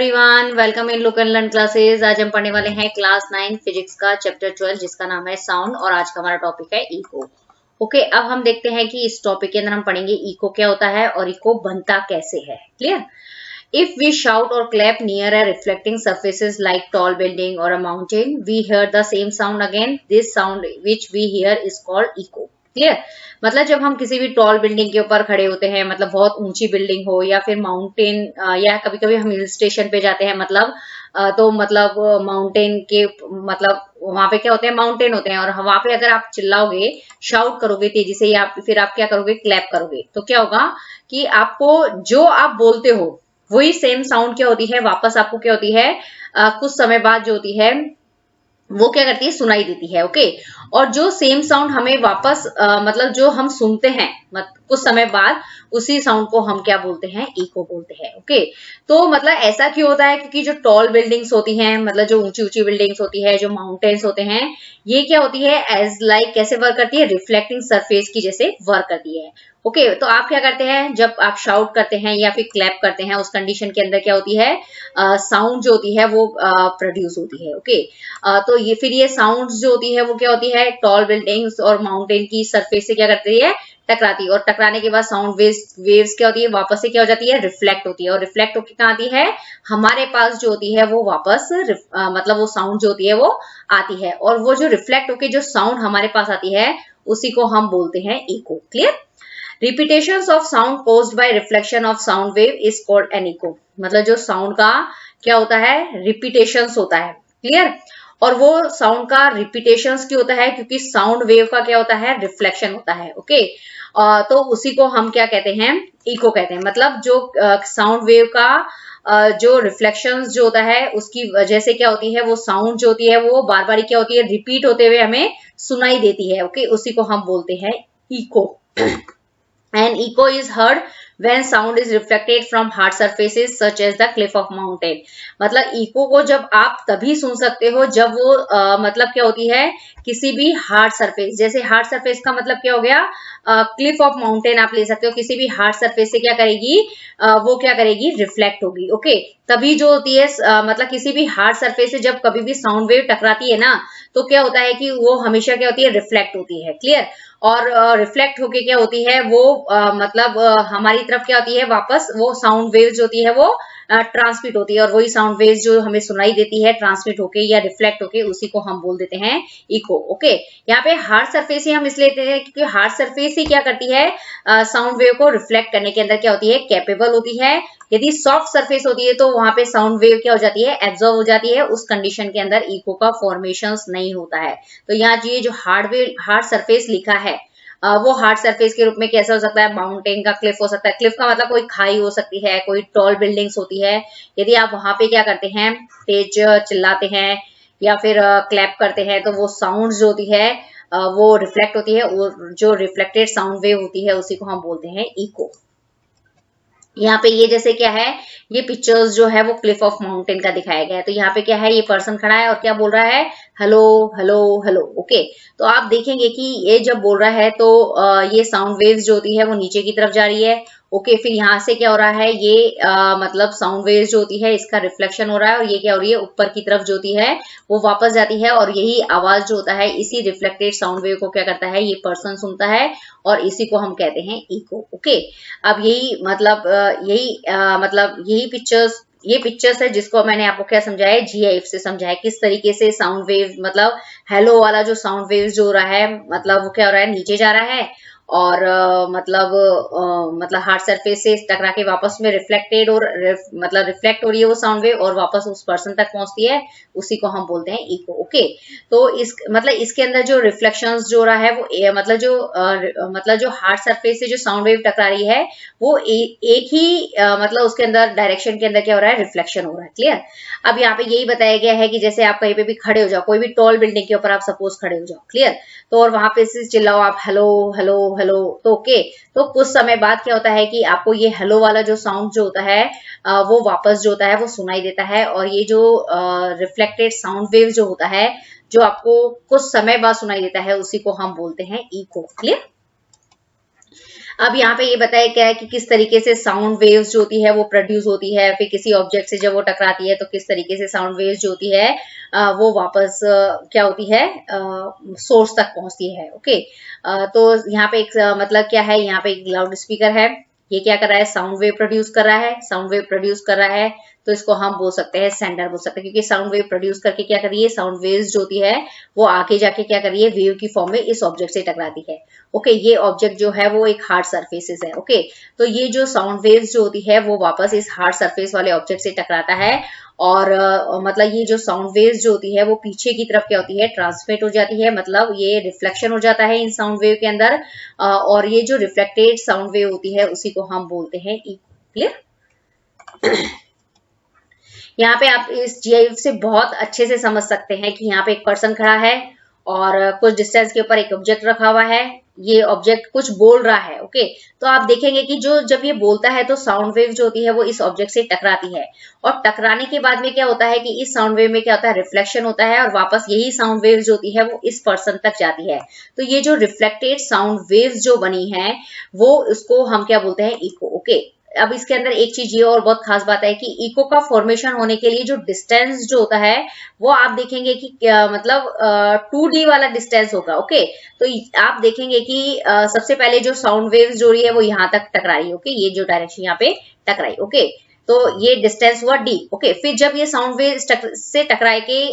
Everyone, welcome in look and learn classes. आज हम पढ़ने वाले हैं क्लास 9 फिजिक्स का चैप्टर 12 जिसका नाम है साउंड और आज का हमारा टॉपिक है इको। ओके, अब हम देखते हैं कि इस टॉपिक के अंदर हम पढ़ेंगे इको क्या होता है और इको बनता कैसे है। Clear? If we shout or clap near a reflecting surfaces like tall building or a mountain, we hear the same sound again. This sound which we hear is called echo. Clear? मतलब जब हम किसी भी tall building के ऊपर खड़े होते हैं, मतलब बहुत ऊंची बिल्डिंग हो या फिर माउंटेन या कभी कभी हम हिल स्टेशन पे जाते हैं, मतलब तो मतलब माउंटेन के मतलब वहां पे क्या होते हैं, माउंटेन होते हैं और वहां पे अगर आप चिल्लाओगे, शाउट करोगे तेजी से या फिर आप क्या करोगे, क्लैप करोगे, तो क्या होगा कि आपको जो आप बोलते हो वही सेम साउंड क्या होती है, वापस आपको क्या होती है, कुछ समय बाद जो होती है वो क्या करती है, सुनाई देती है। ओके, और जो सेम साउंड हमें वापस मतलब जो हम सुनते हैं कुछ समय बाद, उसी साउंड को हम क्या बोलते हैं, इको बोलते हैं। ओके, तो मतलब ऐसा क्यों होता है, क्योंकि जो टॉल बिल्डिंग्स होती हैं, मतलब जो ऊंची ऊंची बिल्डिंग्स होती है, जो माउंटेन्स होते हैं, ये क्या होती है, एज लाइक कैसे वर्क करती है, रिफ्लेक्टिंग सरफेस की जैसे वर्क करती है। ओके, तो आप क्या करते हैं, जब आप शाउट करते हैं या फिर क्लैप करते हैं, उस कंडीशन के अंदर क्या होती है, साउंड जो होती है वो प्रोड्यूस होती है। ओके, तो ये फिर ये साउंड्स जो होती है वो क्या होती है, टॉल बिल्डिंग्स और माउंटेन की सरफेस से क्या करती है, टकराती है, और टकराने के बाद साउंड वेव्स क्या होती है, वापस से क्या हो जाती है, रिफ्लेक्ट होती है, और रिफ्लेक्ट होकर कहाँ आती है, हमारे पास जो होती है वो वापस मतलब वो साउंड जो होती है वो आती है, और वो जो रिफ्लेक्ट होकर जो साउंड हमारे पास आती है उसी को हम बोलते हैं echo. Clear? Repetitions of sound caused by reflection of sound wave is called an echo। मतलब जो साउंड का क्या होता है, रिपीटेशंस होता है। क्लियर? और वो साउंड का रिपीटेशंस क्यों होता है, क्योंकि साउंड वेव का क्या होता है, रिफ्लेक्शन होता है। ओके, तो उसी को हम क्या कहते हैं, इको कहते हैं। मतलब जो साउंड वेव का जो रिफ्लेक्शंस जो होता है उसकी वजह से क्या होती है, वो साउंड जो होती है वो बार बार क्या होती है, रिपीट होते हुए हमें सुनाई देती है। ओके, उसी को हम बोलते हैं eco. And echo is heard when sound is reflected from hard surfaces such as the cliff of mountain। मतलब इको को जब आप तभी सुन सकते हो जब वो मतलब क्या होती है, किसी भी हार्ड सरफेस, जैसे हार्ड सरफेस का मतलब क्या हो गया, क्लिफ ऑफ माउंटेन आप ले सकते हो, किसी भी हार्ड सरफेस से क्या करेगी, वो क्या करेगी, रिफ्लेक्ट होगी। ओके, तभी जो होती है मतलब किसी भी हार्ड सरफेस से जब कभी भी साउंड वेव टकराती है ना, तो क्या होता है कि वो हमेशा क्या होती है, रिफ्लेक्ट होती है। क्लियर? और रिफ्लेक्ट होके क्या होती है वो मतलब हमारी तरफ क्या होती है, वापस वो साउंड वेव्स जो होती है वो ट्रांसमिट होती है, और वही साउंड वेव्स जो हमें सुनाई देती है ट्रांसमिट होके या रिफ्लेक्ट होके, उसी को हम बोल देते हैं इको। ओके, यहाँ पे हार्ड सरफेस ही हम इसलिए लेते हैं क्योंकि हार्ड सरफेस ही क्या करती है, साउंड वेव को रिफ्लेक्ट करने के अंदर क्या होती है, कैपेबल होती है। यदि सॉफ्ट सरफेस होती है तो वहां पे साउंड वेव क्या हो जाती है, एब्जॉर्ब हो जाती है, उस कंडीशन के अंदर इको का फॉर्मेशन नहीं होता है। तो यहाँ ये जो हार्ड सरफेस लिखा है, वो हार्ड सरफेस के रूप में कैसा हो सकता है, माउंटेन का क्लिफ हो सकता है। क्लिफ का मतलब कोई खाई हो सकती है, कोई टॉल बिल्डिंग्स होती है। यदि आप वहां पे क्या करते हैं, तेज चिल्लाते हैं या फिर क्लैप करते हैं, तो वो साउंड जो होती है वो रिफ्लेक्ट होती है, और जो रिफ्लेक्टेड साउंड वेव होती है उसी को हम बोलते हैं इको। यहाँ पे ये जैसे क्या है, ये पिक्चर्स जो है वो क्लिफ ऑफ माउंटेन का दिखाया गया है। तो यहाँ पे क्या है, ये पर्सन खड़ा है और क्या बोल रहा है, हेलो हेलो हेलो। ओके, तो आप देखेंगे कि ये जब बोल रहा है तो ये साउंड वेव्स जो होती है वो नीचे की तरफ जा रही है। ओके, फिर यहाँ से क्या हो रहा है, ये मतलब साउंड वेव्स जो होती है इसका रिफ्लेक्शन हो रहा है, और ये क्या हो रही है, ऊपर की तरफ जो होती है वो वापस जाती है, और यही आवाज जो होता है, इसी रिफ्लेक्टेड साउंड वेव को क्या करता है, ये पर्सन सुनता है, और इसी को हम कहते हैं इको। ओके, अब यही मतलब यही पिक्चर्स है जिसको मैंने आपको क्या समझाया, GIF से समझाया, किस तरीके से साउंड वेव मतलब हेलो वाला जो साउंड वेव जो हो रहा है, मतलब वो क्या हो रहा है, नीचे जा रहा है, और मतलब हार्ड सरफेस से टकरा के वापस में रिफ्लेक्टेड और मतलब रिफ्लेक्ट हो रही है वो साउंड वेव, और वापस उस पर्सन तक पहुंचती है, उसी को हम बोलते हैं इको। ओके, तो इसके अंदर जो रिफ्लेक्शंस जो हो रहा है वो मतलब जो हार्ड सरफेस से जो साउंड वेव टकरा रही है वो एक ही मतलब उसके अंदर डायरेक्शन के अंदर क्या हो रहा है, रिफ्लेक्शन हो रहा है। क्लियर? अब यहाँ पे यही बताया गया है कि जैसे आप कहीं पे भी खड़े हो जाओ, कोई भी टॉल बिल्डिंग के ऊपर आप सपोज खड़े हो जाओ, क्लियर, तो और वहां पे से चिल्लाओ आप हेलो हेलो हेलो, तो ओके, तो कुछ समय बाद क्या होता है कि आपको ये हेलो वाला जो साउंड जो होता है वो वापस जो होता है वो सुनाई देता है, और ये जो रिफ्लेक्टेड साउंड वेव जो होता है जो आपको कुछ समय बाद सुनाई देता है, उसी को हम बोलते हैं इको। क्लियर? अब यहाँ पे ये बताया क्या है कि किस तरीके से साउंड वेव्स जो होती है वो प्रोड्यूस होती है, फिर किसी ऑब्जेक्ट से जब वो टकराती है तो किस तरीके से साउंड वेव्स जो होती है वो वापस क्या होती है, सोर्स तक पहुंचती है। ओके, तो यहाँ पे एक मतलब क्या है, यहाँ पे एक लाउड स्पीकर है, ये क्या कर रहा है, साउंड वेव प्रोड्यूस कर रहा है, साउंड वेव प्रोड्यूस कर रहा है, तो इसको हम बोल सकते हैं सेंडर बोल सकते हैं, क्योंकि साउंड वेव प्रोड्यूस करके क्या कर रही है, साउंड वेव्स जो होती है वो आगे जाके क्या कर रही है, वेव की फॉर्म में इस ऑब्जेक्ट से टकराती है। ओके, ये ऑब्जेक्ट जो है वो एक हार्ड सरफेसेस है। ओके, तो ये जो साउंड वेव्स जो होती है वो वापस इस हार्ड सरफेस वाले ऑब्जेक्ट से टकराता है, और मतलब ये जो साउंड वेव्स जो होती है वो पीछे की तरफ क्या होती है, ट्रांसमिट हो जाती है, मतलब ये रिफ्लेक्शन हो जाता है इन साउंड वेव के अंदर, और ये जो रिफ्लेक्टेड साउंड वेव होती है उसी को हम बोलते हैं इको। क्लियर? यहाँ पे आप इस जीआईएफ से बहुत अच्छे से समझ सकते हैं कि यहाँ पे एक पर्सन खड़ा है और कुछ डिस्टेंस के ऊपर एक ऑब्जेक्ट रखा हुआ है, ये ऑब्जेक्ट कुछ बोल रहा है। ओके, तो आप देखेंगे कि जो जब ये बोलता है तो साउंड वेव जो होती है वो इस ऑब्जेक्ट से टकराती है, और टकराने के बाद में क्या होता है कि इस साउंड वेव में क्या होता है, रिफ्लेक्शन होता है, और वापस यही साउंड वेव जो होती है वो इस पर्सन तक जाती है। तो ये जो रिफ्लेक्टेड साउंड वेव्स जो बनी है वो उसको हम क्या बोलते हैं, इको। ओके, अब इसके अंदर एक चीज ये और बहुत खास बात है कि इको का फॉर्मेशन होने के लिए जो डिस्टेंस जो होता है वो आप देखेंगे कि मतलब 2D वाला डिस्टेंस होगा। ओके, तो आप देखेंगे कि सबसे पहले जो साउंड वेव्स जो रही है वो यहाँ तक टकराई। ओके, ये जो डायरेक्शन यहाँ पे टकराई। ओके, तो ये डिस्टेंस हुआ D। ओके, फिर जब ये साउंड वेव से टकराए के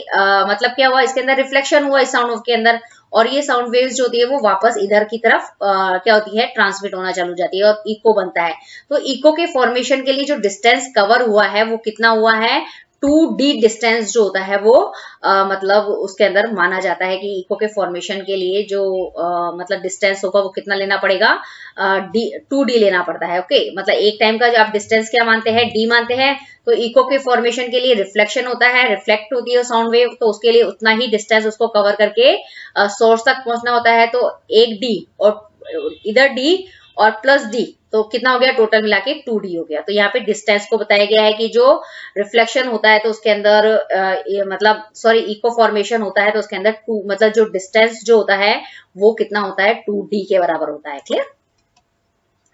मतलब क्या हुआ, इसके अंदर रिफ्लेक्शन हुआ इस साउंड वेव के अंदर, और ये साउंड वेव्स जो होती है वो वापस इधर की तरफ क्या होती है, ट्रांसमिट होना चालू हो जाती है और इको बनता है। तो इको के फॉर्मेशन के लिए जो डिस्टेंस कवर हुआ है वो कितना हुआ है, 2D डिस्टेंस जो होता है वो मतलब उसके अंदर माना जाता है कि इको के फॉर्मेशन के लिए जो मतलब डिस्टेंस होगा वो कितना लेना पड़ेगा, 2D लेना पड़ता है। ओके, मतलब एक टाइम का जो आप डिस्टेंस क्या मानते हैं, D मानते हैं, तो इको के फॉर्मेशन के लिए रिफ्लेक्शन होता है, रिफ्लेक्ट होती है साउंड वेव, तो उसके लिए उतना ही डिस्टेंस उसको कवर करके सोर्स तक पहुंचना होता है। तो एक D और इधर D और प्लस D, तो कितना हो गया, टोटल मिला के 2D हो गया। तो यहाँ पे डिस्टेंस को बताया गया है कि जो रिफ्लेक्शन होता है तो उसके अंदर मतलब सॉरी इको फॉर्मेशन होता है तो उसके अंदर मतलब जो डिस्टेंस जो होता है वो कितना होता है, 2D के बराबर होता है। क्लियर?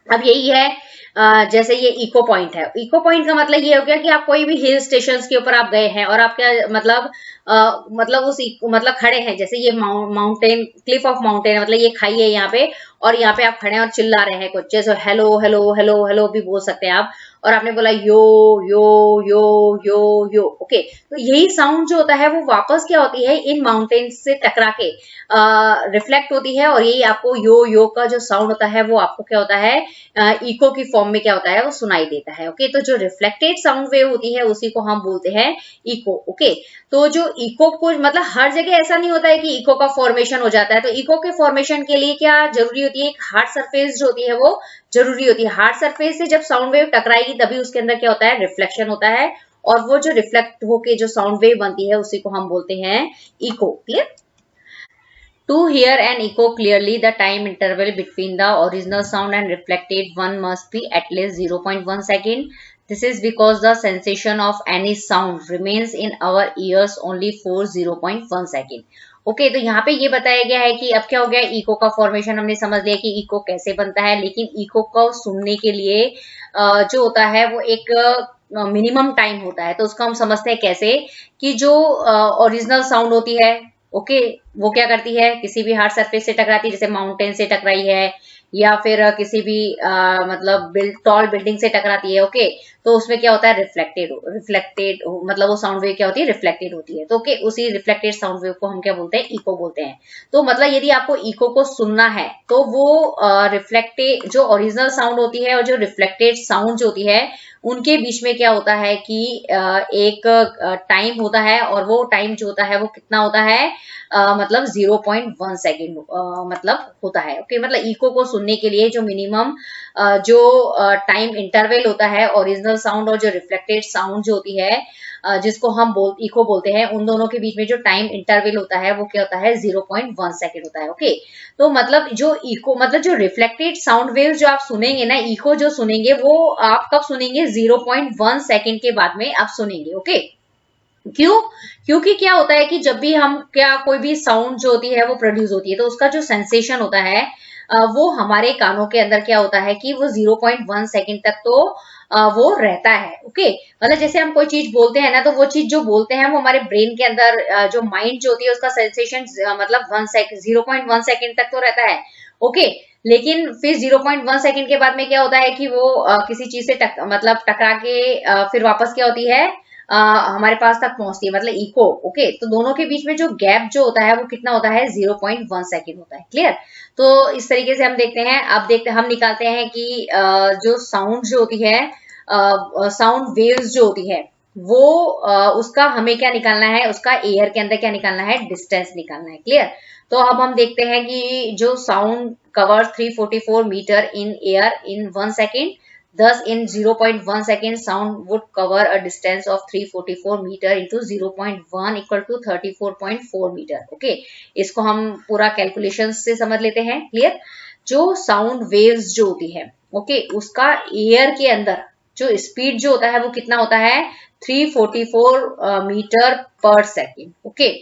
अब यही है जैसे ये इको पॉइंट है, इको पॉइंट का मतलब ये हो गया कि आप कोई भी हिल स्टेशन के ऊपर आप गए हैं और आप क्या मतलब मतलब उस मतलब खड़े हैं, जैसे ये माउंटेन, क्लिफ ऑफ माउंटेन, मतलब ये खाई है यहाँ पे, और यहाँ पे आप खड़े हैं और चिल्ला रहे हैं कुछ, जैसे हेलो हेलो हेलो हेलो भी बोल सकते हैं आप, और आपने बोला यो यो यो यो यो। ओके, तो यही साउंड जो होता है वो वापस क्या होती है, इन माउंटेन से टकरा के रिफ्लेक्ट होती है, और यही आपको यो यो का जो साउंड होता है वो आपको क्या होता है, इको की फॉर्म में क्या होता है, वो सुनाई देता है। ओके, तो जो रिफ्लेक्टेड साउंड वेव होती है उसी को हम बोलते हैं इको। ओके, तो जो इको को मतलब हर जगह ऐसा नहीं होता है कि इको का फॉर्मेशन हो जाता है, तो इको के फॉर्मेशन के लिए क्या जरूरी होती है, एक हार्ड सरफेस जो होती है वो जरूरी होती है। हार्ड सरफेस से जब साउंड वेव टकराएगी तभी उसके अंदर क्या होता है, रिफ्लेक्शन होता है, और वो जो रिफ्लेक्ट होके जो साउंड वेव बनती है उसी को हम बोलते हैं echo. Clear? To hear an echo clearly, the time interval between the original sound and reflected one must be at least 0.1 second. This is because the sensation of any sound remains in our ears only for 0.1 second. Okay, तो यहाँ पे ये बताया गया है कि अब क्या हो गया, इको का फॉर्मेशन हमने समझ लिया कि इको कैसे बनता है, लेकिन इको को सुनने के लिए जो होता है वो एक मिनिमम टाइम होता है। तो उसको हम समझते हैं कैसे, कि जो ओरिजिनल साउंड होती है, ओके, वो क्या करती है, किसी भी हार्ड सरफेस से टकराती है, जैसे माउंटेन से टकराई है या फिर किसी भी मतलब टॉल बिल्डिंग से टकराती है। ओके, तो उसमें क्या होता है, रिफ्लेक्टेड मतलब वो साउंड वेव क्या होती है, रिफ्लेक्टेड होती है। तो ओके, उसी रिफ्लेक्टेड साउंड वेव को हम क्या बोलते हैं, इको बोलते हैं। तो मतलब यदि आपको इको को सुनना है तो वो रिफ्लेक्टेड जो ओरिजिनल साउंड होती है और जो रिफ्लेक्टेड साउंड जो होती है उनके बीच में क्या होता है कि एक टाइम होता है, और वो टाइम जो होता है वो कितना होता है, मतलब 0.1 सेकेंड मतलब होता है। ओके, मतलब इको को सुनने के लिए जो मिनिमम जो टाइम इंटरवल होता है ओरिजिनल साउंड और जो रिफ्लेक्टेड साउंड जो होती है जिसको हम इको बोलते हैं, उन दोनों के बीच में जो टाइम इंटरवल होता है वो क्या होता है, 0.1 सेकेंड होता है। ओके, तो मतलब जो इको मतलब जो रिफ्लेक्टेड साउंड वेव जो आप सुनेंगे ना, इको जो सुनेंगे वो आप कब सुनेंगे, 0.1 सेकेंड के बाद में आप सुनेंगे। ओके, क्यों? क्योंकि क्या होता है कि जब भी हम क्या कोई भी साउंड जो होती है वो प्रोड्यूस होती है, तो उसका जो सेंसेशन होता है वो हमारे कानों के अंदर क्या होता है कि वो 0.1 सेकंड तक तो वो रहता है। ओके, मतलब जैसे हम कोई चीज बोलते हैं ना, तो वो चीज जो बोलते हैं वो हमारे ब्रेन के अंदर जो माइंड जो होती है उसका सेंसेशन मतलब 0.1 सेकंड तक तो रहता है। ओके, लेकिन फिर 0.1 सेकंड के बाद में क्या होता है कि वो किसी चीज से मतलब टकरा के फिर वापस क्या होती है, हमारे पास तक पहुंचती है, मतलब इको। ओके, तो दोनों के बीच में जो गैप जो होता है वो कितना होता है, 0.1 सेकंड होता है। क्लियर? तो इस तरीके से हम देखते हैं। अब देखते हम निकालते हैं कि जो साउंड जो होती है, साउंड वेव्स जो होती है वो उसका हमें क्या निकालना है, उसका एयर के अंदर क्या निकालना है, डिस्टेंस निकालना है। क्लियर? तो अब हम देखते हैं कि जो sound covers 344 metre in air in 1 second, thus in 0.1 second sound would cover a distance of 344 meter into 0.1 equal to 34.4 meter। Okay, इसको हम पूरा कैलकुलेशन से समझ लेते हैं। क्लियर? जो साउंड वेव्स जो होती है, ओके, उसका एयर के अंदर जो स्पीड जो होता है वो कितना होता है, 344 मीटर पर सेकेंड। ओके,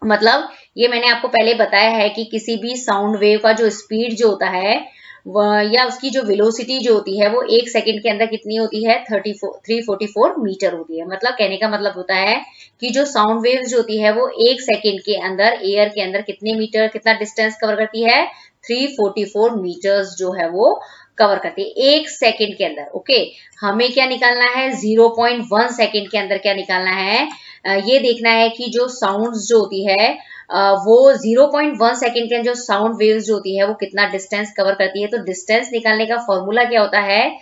मतलब ये मैंने आपको पहले बताया है कि किसी भी साउंड वेव का जो स्पीड जो होता है या उसकी जो वेलोसिटी जो होती है वो 1 सेकंड के अंदर कितनी होती है, 344 मीटर होती है। मतलब कहने का मतलब होता है कि जो साउंड वेव्स जो होती है वो 1 सेकंड के अंदर एयर के अंदर कितने मीटर, कितना डिस्टेंस कवर करती है, 344 मीटर्स जो है वो कवर करती है 1 सेकंड के अंदर। ओके, हमें क्या निकालना है, 0.1 सेकंड के अंदर क्या निकालना है, ये देखना है कि जो साउंड्स जो होती है वो 0.1 सेकंड के जो साउंड वेव्स जो होती है वो कितना डिस्टेंस कवर करती है। तो डिस्टेंस निकालने का फॉर्मूला क्या होता है,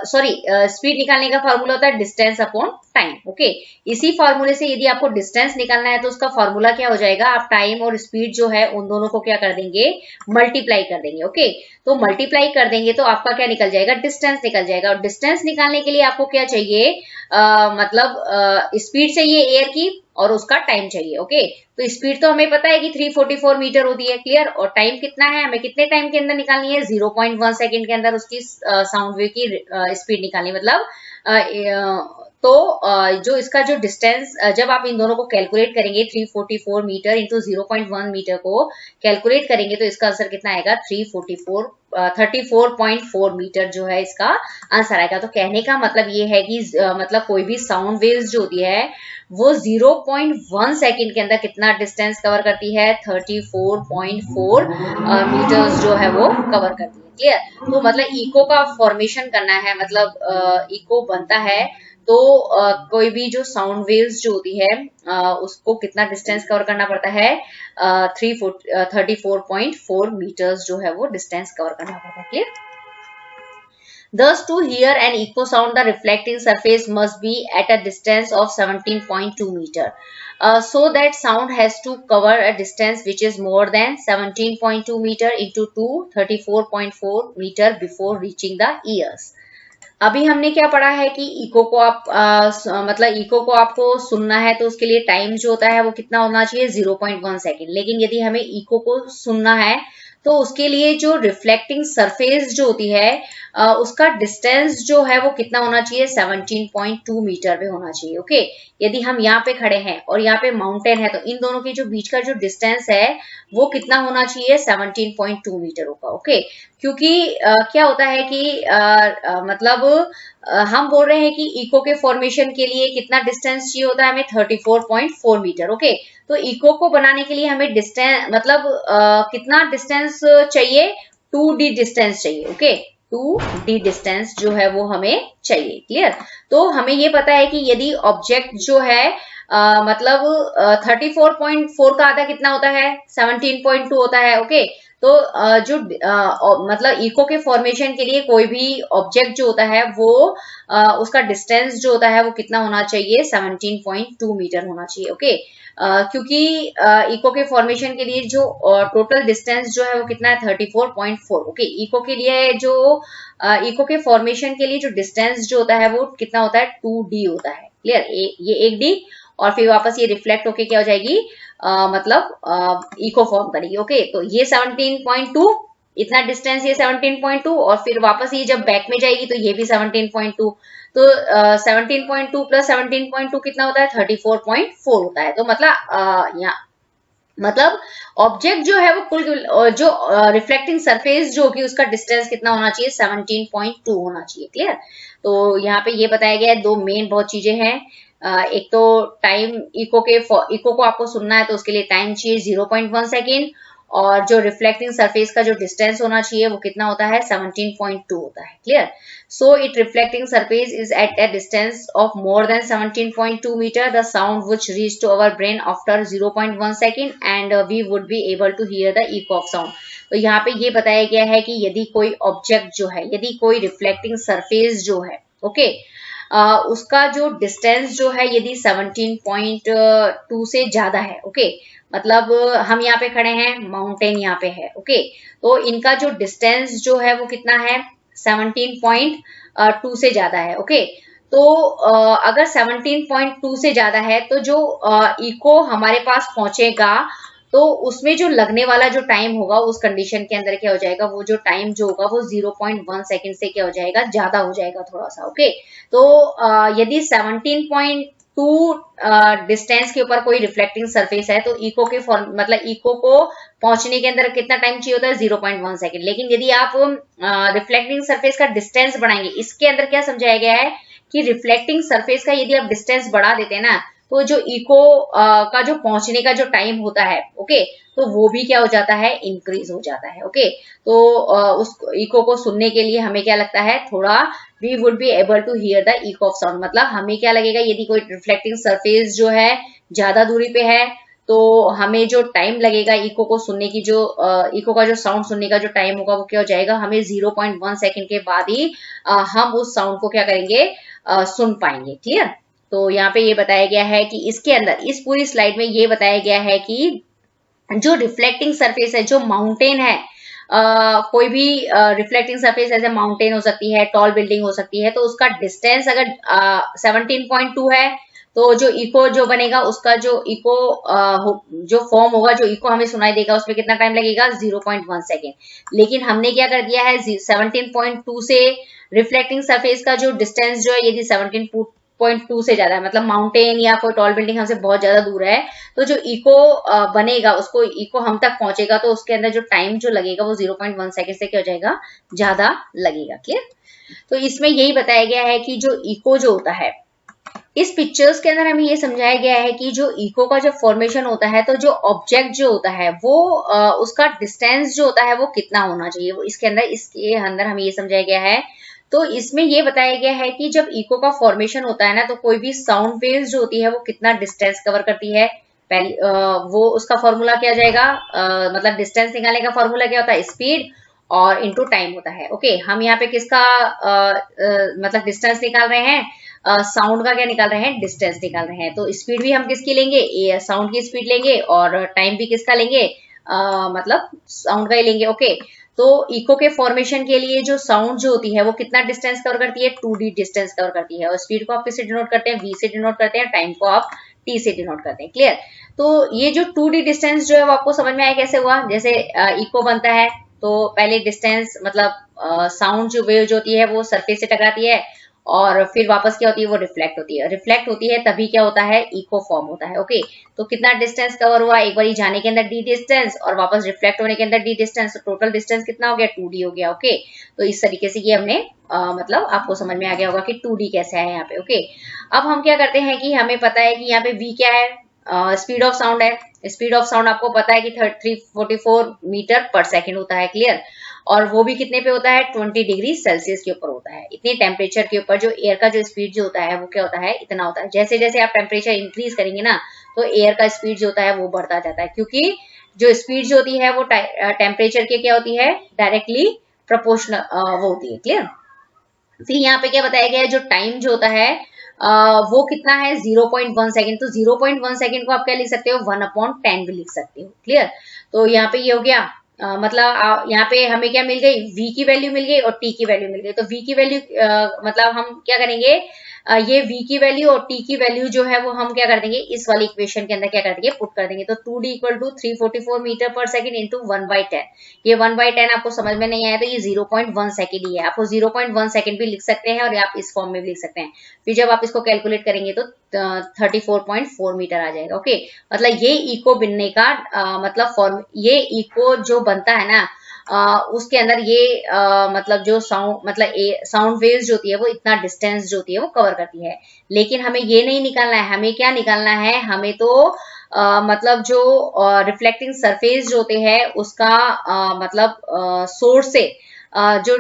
सॉरी, स्पीड निकालने का फॉर्मूला होता है डिस्टेंस अपॉन टाइम। ओके, इसी फॉर्मूले से यदि आपको डिस्टेंस निकालना है तो उसका फॉर्मूला क्या हो जाएगा, आप टाइम और स्पीड जो है उन दोनों को क्या कर देंगे, मल्टीप्लाई कर देंगे। ओके, तो मल्टीप्लाई कर देंगे तो आपका क्या निकल जाएगा, डिस्टेंस निकल जाएगा। और डिस्टेंस निकालने के लिए आपको क्या चाहिए, मतलब स्पीड चाहिए एयर की और उसका टाइम चाहिए। ओके, तो स्पीड तो हमें पता है कि 344 मीटर होती है। क्लियर? और टाइम कितना है, हमें कितने टाइम के अंदर निकालनी है, 0.1 सेकंड के अंदर उसकी साउंड वेव की स्पीड निकालनी। मतलब तो जो इसका जो डिस्टेंस, जब आप इन दोनों को कैलकुलेट करेंगे 344 मीटर इंटू 0.1 मीटर को कैलकुलेट करेंगे तो इसका आंसर कितना आएगा, 34.4 मीटर जो है इसका आंसर आएगा। तो कहने का मतलब ये है कि मतलब कोई भी साउंड वेव्स जो होती है वो 0.1 सेकंड के अंदर कितना डिस्टेंस कवर करती है, 34.4 मीटर्स जो है वो कवर करती है। क्लियर? तो मतलब इको का फॉर्मेशन करना है, मतलब इको बनता है तो कोई भी जो साउंड वेव्स जो होती है उसको कितना डिस्टेंस कवर करना पड़ता है, 34.4 मीटर्स जो है वो डिस्टेंस कवर करना पड़ता है। Clear? Thus, to hear an echo sound, the reflecting surface must be at a distance of 17.2 meter. So that sound has to cover a distance which is more than 17.2 meter into 34.4 meter before reaching the ears. अभी हमने क्या पढ़ा है कि eco को आप मतलब eco को आपको सुनना है तो उसके लिए टाइम जो होता है वो कितना होना चाहिए, 0.1 सेकेंड। लेकिन यदि हमें इको को सुनना है तो उसके लिए जो रिफ्लेक्टिंग सरफेस जो होती है उसका डिस्टेंस जो है वो कितना होना चाहिए, 17.2 मीटर पे होना चाहिए। ओके, यदि हम यहाँ पे खड़े हैं और यहाँ पे माउंटेन है तो इन दोनों के जो बीच का जो डिस्टेंस है वो कितना होना चाहिए, 17.2 मीटर होगा। ओके, क्योंकि क्या होता है कि मतलब हम बोल रहे हैं कि इको के फॉर्मेशन के लिए कितना डिस्टेंस चाहिए होता है हमें, 34.4 मीटर। ओके, तो इको को बनाने के लिए हमें डिस्टेंस मतलब कितना डिस्टेंस चाहिए, 2d डिस्टेंस चाहिए। ओके, 2d डिस्टेंस जो है वो हमें चाहिए। क्लियर? तो हमें ये पता है कि यदि ऑब्जेक्ट जो है मतलब 34.4 का आधा कितना होता है, 17.2 होता है। ओके, तो जो मतलब इको के फॉर्मेशन के लिए कोई भी ऑब्जेक्ट जो होता है वो उसका डिस्टेंस जो होता है वो कितना होना चाहिए, 17.2 मीटर होना चाहिए। ओके, क्योंकि इको के फॉर्मेशन के लिए जो टोटल डिस्टेंस जो है वो कितना है, 34.4। ओके, इको के लिए जो इको के फॉर्मेशन के लिए जो डिस्टेंस जो होता है वो कितना होता है, 2d होता है। क्लियर? ये 1d और फिर वापस ये रिफ्लेक्ट होके क्या हो जाएगी, मतलब इको फॉर्म करेगी। ओके, तो ये 17.2 इतना डिस्टेंस ये 17.2, और फिर वापस ये जब बैक में जाएगी तो ये भी 17.2, तो 17.2 प्लस 17.2 कितना होता है, 34.4 होता है। तो मतलब ऑब्जेक्ट जो है वो कुल जो रिफ्लेक्टिंग सरफेस जो होगी उसका डिस्टेंस कितना होना चाहिए, 17.2 होना चाहिए। क्लियर। तो यहाँ पे ये बताया गया है, दो मेन बहुत चीजें हैं। एक तो टाइम, इको को आपको सुनना है तो उसके लिए टाइम चाहिए 0.1 सेकेंड, और जो रिफ्लेक्टिंग सरफेस का जो डिस्टेंस होना चाहिए वो कितना होता है, 17.2 होता है। Clear. So it reflecting surface is at a distance of more than 17.2 meter, the sound which reached to our brain after 0.1 second and we would be able to hear the echo of sound। तो यहाँ पे ये बताया गया है कि यदि कोई ऑब्जेक्ट जो है, यदि कोई रिफ्लेक्टिंग सरफेस जो है, ओके, उसका जो डिस्टेंस जो है यदि 17.2 से ज्यादा है, ओके, मतलब हम यहाँ पे खड़े हैं, माउंटेन यहाँ पे है, ओके, तो इनका जो डिस्टेंस जो है वो कितना है, 17.2 से ज्यादा है, ओके। तो अगर 17.2 से ज्यादा है तो जो इको हमारे पास पहुंचेगा तो उसमें जो लगने वाला जो टाइम होगा उस कंडीशन के अंदर क्या हो जाएगा, वो जो टाइम जो होगा वो 0.1 सेकेंड से क्या हो जाएगा, ज्यादा हो जाएगा थोड़ा सा, ओके। तो यदि 17.2 डिस्टेंस के ऊपर कोई रिफ्लेक्टिंग सरफेस है तो इको के मतलब इको को पहुंचने के अंदर कितना टाइम चाहिए होता है, 0.1 सेकेंड। लेकिन यदि आप रिफ्लेक्टिंग सरफेस का डिस्टेंस बढ़ाएंगे, इसके अंदर क्या समझाया गया है कि रिफ्लेक्टिंग सरफेस का यदि आप डिस्टेंस बढ़ा देते हैं ना, तो जो इको का जो पहुंचने का जो टाइम होता है, ओके, तो वो भी क्या हो जाता है, इंक्रीज हो जाता है, ओके। तो उस इको को सुनने के लिए हमें क्या लगता है, थोड़ा we would be able to hear the echo of sound, मतलब हमें क्या लगेगा, यदि कोई रिफ्लेक्टिंग सरफेस जो है ज्यादा दूरी पे है तो हमें जो टाइम लगेगा इको को सुनने की, जो इको का जो साउंड सुनने का जो टाइम होगा वो क्या हो जाएगा, हमें 0.1 सेकेंड के बाद ही हम उस साउंड को क्या करेंगे, सुन पाएंगे। क्लियर। तो यहाँ पे ये बताया गया है कि इसके अंदर, इस पूरी स्लाइड में ये बताया गया है कि जो रिफ्लेक्टिंग सरफेस है, जो माउंटेन है, कोई भी रिफ्लेक्टिंग सरफेस ऐसे माउंटेन हो सकती है, टॉल बिल्डिंग हो सकती है, तो उसका डिस्टेंस अगर 17.2 है तो जो इको जो बनेगा उसका जो इको जो फॉर्म होगा, जो इको हमें सुनाई देगा उसमें कितना टाइम लगेगा, 0.1 सेकेंड। लेकिन हमने क्या कर दिया है, 17.2 से रिफ्लेक्टिंग सरफेस का जो डिस्टेंस जो है यदि 17.2 से ज्यादा है, मतलब माउंटेन या कोई टॉल बिल्डिंग हमसे बहुत ज्यादा दूर है, तो जो इको बनेगा, उसको इको हम तक पहुंचेगा तो उसके अंदर जो टाइम जो लगेगा वो 0.1 सेकेंड से क्या हो जाएगा, ज्यादा लगेगा। क्लियर। तो इसमें यही बताया गया है कि जो इको जो होता है, इस पिक्चर्स के अंदर हमें ये समझाया गया है कि जो इको का जो फॉर्मेशन होता है, तो जो ऑब्जेक्ट जो होता है वो उसका डिस्टेंस जो होता है वो कितना होना चाहिए, वो इसके अंदर हमें ये समझाया गया है। तो इसमें ये बताया गया है कि जब इको का फॉर्मेशन होता है ना, तो कोई भी साउंड वेव्स जो होती है वो कितना डिस्टेंस कवर करती है, पहली वो उसका फॉर्मूला क्या जाएगा, मतलब डिस्टेंस निकालने का फॉर्मूला क्या होता है, स्पीड और इनटू टाइम होता है, ओके। हम यहाँ पे किसका मतलब डिस्टेंस निकाल रहे हैं, साउंड का क्या निकाल रहे हैं, डिस्टेंस निकाल रहे हैं। तो स्पीड भी हम किसकी लेंगे, साउंड की स्पीड लेंगे, और टाइम भी किसका लेंगे, मतलब साउंड का ही लेंगे, ओके। तो इको के फॉर्मेशन के लिए जो साउंड जो होती है वो कितना डिस्टेंस कवर करती है, 2d डिस्टेंस कवर करती है, और स्पीड को आप किससे डिनोट करते हैं, v से डिनोट करते हैं, टाइम को आप t से डिनोट करते हैं। क्लियर। तो ये जो 2d डिस्टेंस जो है वो आपको समझ में आया कैसे हुआ, जैसे इको बनता है तो पहले डिस्टेंस मतलब साउंड जो वेव जो होती है वो सरफेस से टकराती है, और फिर वापस क्या होती है, वो रिफ्लेक्ट होती है, तभी क्या होता है, इको फॉर्म होता है, ओके। तो कितना डिस्टेंस कवर हुआ, एक बार जाने के अंदर d डिस्टेंस और वापस रिफ्लेक्ट होने के अंदर d डिस्टेंस, तो टोटल डिस्टेंस कितना हो गया, 2d हो गया, ओके। तो इस तरीके से ये हमने मतलब आपको समझ में आ गया होगा कि 2d कैसे है यहाँ पे, ओके। अब हम क्या करते हैं कि हमें पता है कि यहाँ पे v क्या है, स्पीड ऑफ साउंड है। स्पीड ऑफ साउंड आपको पता है कि 344 मीटर पर सेकेंड होता है। क्लियर। और वो भी कितने पे होता है, 20 डिग्री सेल्सियस के ऊपर होता है। इतने टेम्परेचर के ऊपर जो एयर का जो स्पीड जो होता है वो क्या होता है, इतना होता है। जैसे जैसे आप टेम्परेचर इंक्रीज करेंगे ना, तो एयर का स्पीड जो होता है वो बढ़ता जाता है, क्योंकि जो स्पीड जो होती है वो टेम्परेचर के क्या होती है, डायरेक्टली प्रोपोर्शनल वो होती है। क्लियर। फिर यहाँ पे क्या बताया गया है, जो टाइम जो होता है वो कितना है, 0.1 सेकेंड। तो 0.1 सेकेंड को आप क्या लिख सकते हो, 1/10 भी लिख सकते हो। क्लियर। तो यहाँ पे ये हो गया, मतलब यहाँ पे हमें क्या मिल गई, v की वैल्यू मिल गई और t की वैल्यू मिल गई। तो v की वैल्यू मतलब हम क्या करेंगे, ये v की वैल्यू और t की वैल्यू जो है वो हम क्या कर देंगे, इस वाली इक्वेशन के अंदर क्या कर देंगे, पुट कर देंगे। तो 2d इक्वल टू 344 मीटर पर सेकेंड इंटू 1/10। ये 1/10 आपको समझ में नहीं आया तो ये 0.1 सेकेंड ही है, आपको 0.1 सेकेंड भी लिख सकते हैं और आप इस फॉर्म में भी लिख सकते हैं। फिर जब आप इसको कैलकुलेट करेंगे तो 34.4 मीटर आ जाएगा। ओके, मतलब ये इको बनने का मतलब फॉर्म, ये इको जो बनता है ना उसके अंदर ये मतलब जो साउंड वेव्स जो होती है वो इतना डिस्टेंस जो होती है वो कवर करती है। लेकिन हमें ये नहीं निकालना है, हमें क्या निकालना है, हमें तो मतलब जो रिफ्लेक्टिंग सरफेस जो होते हैं उसका मतलब सोर्स से जो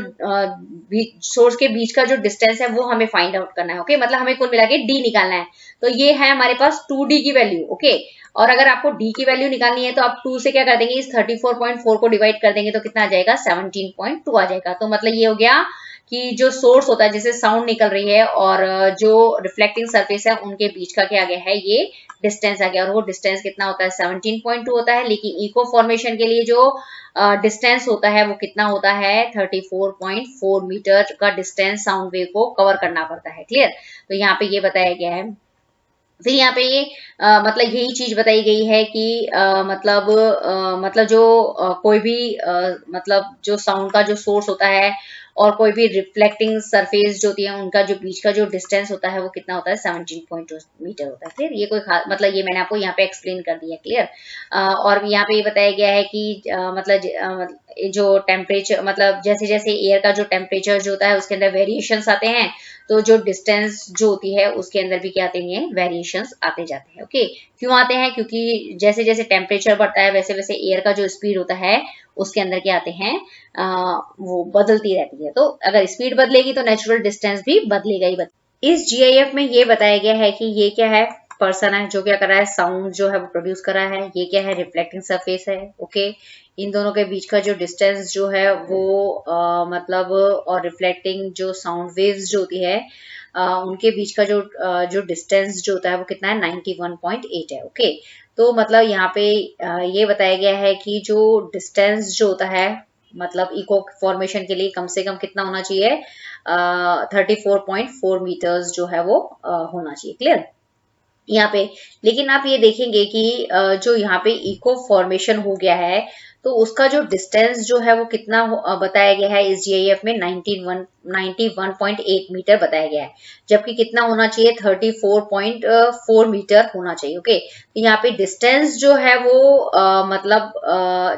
सोर्स के बीच का जो डिस्टेंस है वो हमें फाइंड आउट करना है। ओके, मतलब हमें कुल मिला के डी निकालना है। तो ये है हमारे पास 2d की वैल्यू। ओके, और अगर आपको d की वैल्यू निकालनी है तो आप 2 से क्या कर देंगे, इस 34.4 को डिवाइड कर देंगे तो कितना आ जाएगा, 17.2 आ जाएगा। तो मतलब ये हो गया कि जो सोर्स होता है जिससे साउंड निकल रही है और जो रिफ्लेक्टिंग सरफेस है उनके बीच का क्या आ गया है, ये डिस्टेंस आ गया। और वो डिस्टेंस कितना होता है, 17.2 होता है। लेकिन इको फॉर्मेशन के लिए जो डिस्टेंस होता है वो कितना होता है, 34.4 मीटर का डिस्टेंस साउंड वेव को कवर करना पड़ता है। क्लियर, तो यहाँ पे ये बताया गया है। फिर यहाँ पे ये मतलब यही चीज बताई गई है कि मतलब जो कोई भी मतलब जो साउंड का जो सोर्स होता है और कोई भी रिफ्लेक्टिंग सरफेस जो होती है उनका जो बीच का जो डिस्टेंस होता है वो कितना होता है, 17.2 मीटर होता है। क्लियर, ये कोई मतलब ये मैंने आपको यहाँ पे एक्सप्लेन कर दिया। क्लियर, और यहाँ पे ये बताया गया है कि जो टेम्परेचर मतलब जैसे जैसे एयर का जो टेम्परेचर जो होता है उसके अंदर वेरिएशंस आते हैं, तो जो डिस्टेंस जो होती है उसके अंदर भी क्या आते हैं, वेरिएशंस आते जाते हैं। ओके, क्यों आते हैं, क्योंकि जैसे जैसे टेम्परेचर बढ़ता है वैसे वैसे एयर का जो स्पीड होता है उसके अंदर क्या आते हैं, वो बदलती रहती है। तो अगर स्पीड बदलेगी तो नेचुरल डिस्टेंस भी बदलेगा ही इस जीआईएफ में ये बताया गया है कि ये क्या है, पर्सन है जो क्या कर रहा है, साउंड जो है वो प्रोड्यूस कर रहा है। ये क्या है, रिफ्लेक्टिंग सरफेस है। ओके, इन दोनों के बीच का जो डिस्टेंस जो है वो मतलब और रिफ्लेक्टिंग जो साउंड वेव्स जो होती है उनके बीच का जो डिस्टेंस जो होता है वो कितना है, 91.8 है। ओके, तो मतलब यहाँ पे ये बताया गया है कि जो डिस्टेंस जो होता है मतलब इको फॉर्मेशन के लिए कम से कम कितना होना चाहिए, 34.4 मीटर्स जो है वो होना चाहिए। क्लियर, यहाँ पे लेकिन आप ये देखेंगे कि जो यहाँ पे इको फॉर्मेशन हो गया है तो उसका जो डिस्टेंस जो है वो कितना बताया गया है, इस जीआईएफ में 91.8 मीटर बताया गया है, जबकि कितना होना चाहिए, 34.4 मीटर होना चाहिए। ओके, तो यहाँ पे डिस्टेंस जो है वो मतलब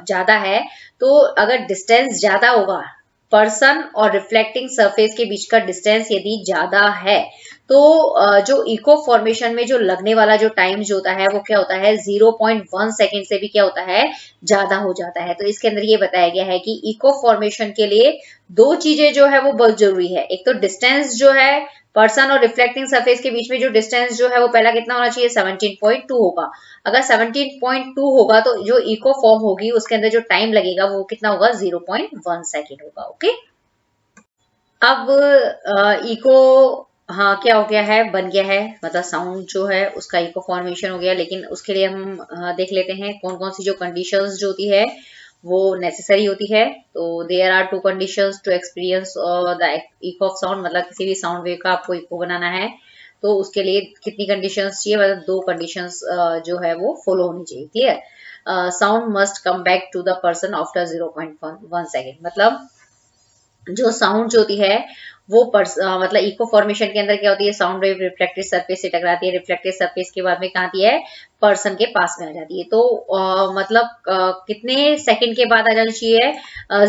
ज्यादा है। तो अगर डिस्टेंस ज्यादा होगा, पर्सन और रिफ्लेक्टिंग सरफेस के बीच का डिस्टेंस यदि ज्यादा है तो जो इको फॉर्मेशन में जो लगने वाला जो टाइम जो होता है वो क्या होता है, 0.1 सेकेंड से भी क्या होता है, ज्यादा हो जाता है। तो इसके अंदर ये बताया गया है कि इको फॉर्मेशन के लिए दो चीजें जो है वो बहुत जरूरी है। एक तो डिस्टेंस जो है पर्सन और रिफ्लेक्टिंग सरफेस के बीच में जो डिस्टेंस जो है वो पहला कितना होना चाहिए, 17.2 होगा। अगर 17.2 होगा तो जो इको फॉर्म होगी उसके अंदर जो टाइम लगेगा वो कितना होगा, 0.1 सेकेंड होगा। ओके, अब इको हाँ क्या हो गया है, बन गया है, मतलब साउंड जो है उसका इको फॉर्मेशन हो गया। लेकिन उसके लिए हम देख लेते हैं कौन कौन सी जो कंडीशंस जो होती है वो नेसेसरी होती है। तो there are 2 conditions to experience the echo of sound, मतलब किसी भी साउंड वेव का आपको इको बनाना है तो उसके लिए कितनी कंडीशंस चाहिए, मतलब 2 कंडीशंस जो है वो फॉलो होनी चाहिए। Clear, sound must come back to the person after 0.1 second, मतलब जो साउंड जो होती है वो मतलब इको फॉर्मेशन के अंदर क्या होती है, साउंड वेव रिफ्लेक्टेड सरफेस से टकराती है, रिफ्लेक्टेड सरफेस के बाद में कहाँ आती है, पर्सन के पास में आ जाती है। तो मतलब कितने सेकंड के बाद आ जानी चाहिए,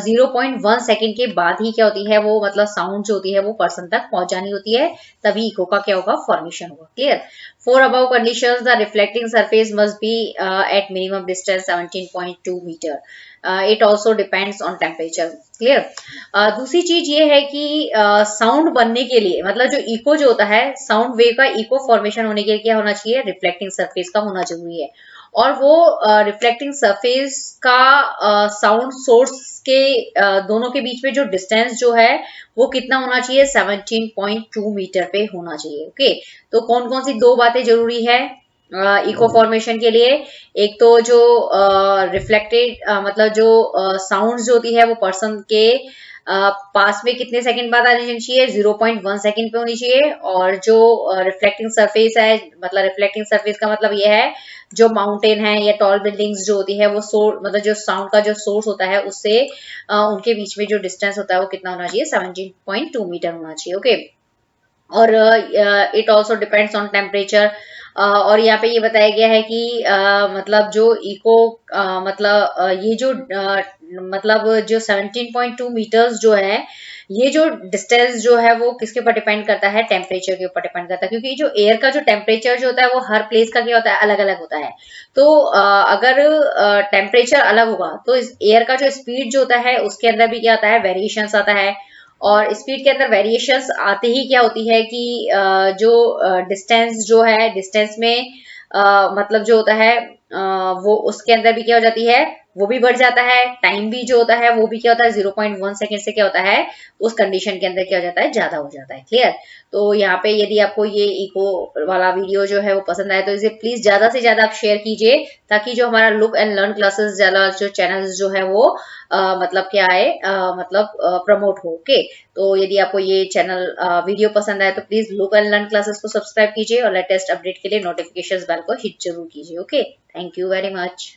0.1 सेकंड के बाद ही क्या होती है वो, मतलब साउंड जो होती है वो पर्सन तक पहुंच जानी होती है, तभी इको का क्या होगा, फॉर्मेशन होगा। Clear, for above conditions the reflecting surface must be at minimum distance 17.2 metre. It also depends on temperature. Clear, दूसरी चीज ये है कि साउंड बनने के लिए, मतलब जो इको जो होता है, साउंड वेव का इको फॉर्मेशन होने के लिए क्या होना चाहिए, रिफ्लेक्टिंग सरफेस का होना जरूरी है। और वो रिफ्लेक्टिंग सरफेस का साउंड सोर्स के दोनों के बीच में जो डिस्टेंस जो है वो कितना होना चाहिए, 17.2 मीटर पे होना चाहिए। ओके, तो कौन कौन सी 2 बातें जरूरी है इको फॉर्मेशन के लिए, एक तो जो रिफ्लेक्टेड मतलब जो साउंड जो होती है वो पर्सन के पास में कितने सेकंड बाद आनी चाहिए, 0.1 सेकंड पे होनी चाहिए। और जो रिफ्लेक्टिंग सरफेस है, मतलब रिफ्लेक्टिंग सरफेस का मतलब ये है जो माउंटेन है या टॉल बिल्डिंग्स जो होती है वो मतलब जो साउंड का जो सोर्स होता है उससे उनके बीच में जो डिस्टेंस होता है वो कितना होना चाहिए, 17.2 मीटर होना चाहिए। ओके, और it also depends on temperature. और यहाँ पे ये बताया गया है कि मतलब जो इको मतलब ये जो मतलब जो 17.2 मीटर्स जो है, ये जो डिस्टेंस जो है वो किसके ऊपर डिपेंड करता है, टेम्परेचर के ऊपर डिपेंड करता है। क्योंकि जो एयर का जो टेम्परेचर जो होता है वो हर प्लेस का क्या होता है, अलग अलग होता है। तो अगर टेम्परेचर अलग होगा तो इस एयर का जो स्पीड जो होता है उसके अंदर भी क्या आता है, वेरिएशंस आता है। और स्पीड के अंदर वेरिएशंस आते ही क्या होती है कि जो डिस्टेंस जो है, डिस्टेंस में मतलब जो होता है वो उसके अंदर भी क्या हो जाती है, वो भी बढ़ जाता है। टाइम भी जो होता है वो भी क्या होता है, 0.1 सेकेंड से क्या होता है, उस कंडीशन के अंदर क्या हो जाता है, ज्यादा हो जाता है। क्लियर। तो यहाँ पे यदि आपको ये इको वाला वीडियो जो है वो पसंद आए तो इसे प्लीज ज्यादा से ज्यादा आप शेयर कीजिए, ताकि जो हमारा लुक एंड लर्न क्लासेस वाला जो चैनल्स जो है वो मतलब क्या है, मतलब प्रमोट हो। ओके, तो यदि आपको ये चैनल वीडियो पसंद आए तो please look and learn classes को सब्सक्राइब कीजिए और लेटेस्ट अपडेट के लिए नोटिफिकेशन बेल को हिट जरूर कीजिए। Okay, thank you very much.